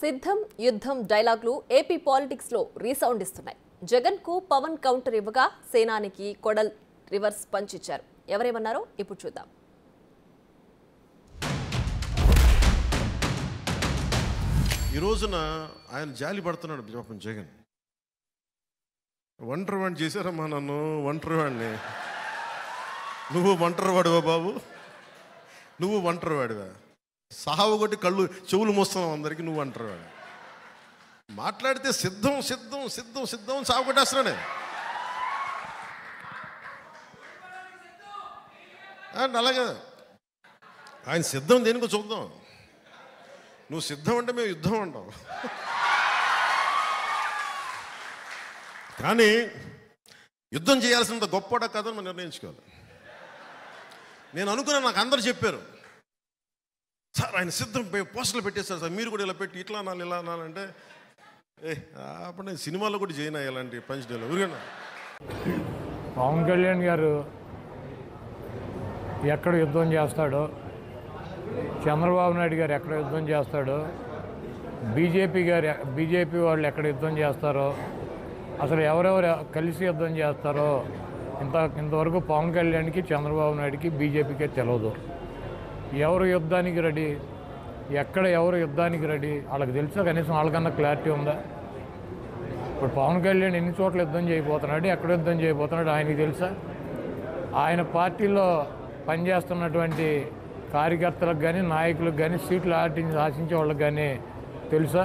సిద్ధం యుద్ధం డైలాగులు ఏపీ పాలిటిక్స్ లో రీసౌండ్ ఇస్తున్నాయి. జగన్ కు పవన్ కౌంటర్ ఇవ్వగా సేనానికి కొడల్ రివర్స్ పంచ్ ఇచ్చారు. ఎవరేమన్నారో ఇప్పుడు చూద్దాం. ఈ రోజున ఆయన జాలి పడుతున్నాడు పాపం జగన్. ఒంటరి వాడిని చేశారమ్మా నన్ను, ఒంటరి వాడిని. నువ్వు ఒంటరి వాడివా బాబు, నువ్వు ఒంటరి వాడివా? సావు కొట్టి కళ్ళు చెవులు మోస్తున్నావు అందరికి, నువ్వు ఒంటరి వాడు. మాట్లాడితే సిద్ధం సిద్ధం సిద్ధం సిద్ధం సావు కొట్టేస్తున్నాడే. అలాగే ఆయన సిద్ధం దేనికో చూద్దాం. నువ్వు సిద్ధం అంటే మేము యుద్ధం అంటాం. కానీ యుద్ధం చేయాల్సినంత గొప్పడ కథను మనం నిర్ణయించుకోవాలి. నేను అనుకున్నాను, నాకు అందరు చెప్పారు, సార్ ఆయన సిద్ధం పోస్టర్లు పెట్టేస్తారు సార్, మీరు కూడా ఇలా పెట్టి ఇట్లా అనాలి ఇలా అనాలంటే అప్పుడు నేను సినిమాలో కూడా చేయను ఇలాంటి పంచ్ డేలో. ఊరికన్నా పవన్ కళ్యాణ్ గారు ఎక్కడ యుద్ధం చేస్తాడో, చంద్రబాబు నాయుడు గారు ఎక్కడ యుద్ధం చేస్తాడో, బీజేపీ వాళ్ళు ఎక్కడ యుద్ధం చేస్తారో, అసలు ఎవరెవరు కలిసి యుద్ధం చేస్తారో ఇంతవరకు పవన్ కళ్యాణ్కి, చంద్రబాబు నాయుడికి, బీజేపీకే తెలియదు. ఎవరు యుద్ధానికి రెడీ, ఎక్కడ ఎవరు యుద్ధానికి రెడీ వాళ్ళకి తెలుసా? కనీసం వాళ్ళకన్నా క్లారిటీ ఉందా? ఇప్పుడు పవన్ కళ్యాణ్ ఎన్ని చోట్ల యుద్ధం చేయబోతున్నాడు, ఎక్కడ యుద్ధం చేయబోతున్నాడు ఆయనకి తెలుసా? ఆయన పార్టీలో పనిచేస్తున్నటువంటి కార్యకర్తలకు కానీ, నాయకులకు కానీ, సీట్లు ఆశించే వాళ్ళకి కానీ తెలుసా?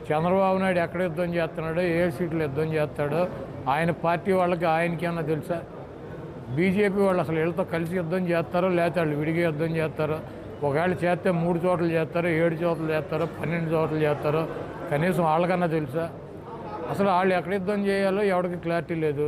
చంద్రబాబు నాయుడు ఎక్కడ యుద్ధం చేస్తున్నాడో, ఏ సీట్లు యుద్ధం చేస్తాడో ఆయన పార్టీ వాళ్ళకి ఆయనకి ఏమన్నా తెలుసా? బీజేపీ వాళ్ళు అసలు వీళ్ళతో కలిసి యుద్ధం చేస్తారో లేకపోతే వాళ్ళు విడిగా యుద్ధం చేస్తారో? ఒకవేళ చేస్తే 3 చోట్ల చేస్తారో, 7 చోట్ల చేస్తారో, 12 చోట్ల చేస్తారో కనీసం వాళ్ళకన్నా తెలుసా? అసలు వాళ్ళు ఎక్కడ యుద్ధం చేయాలో ఎవరికి క్లారిటీ లేదు.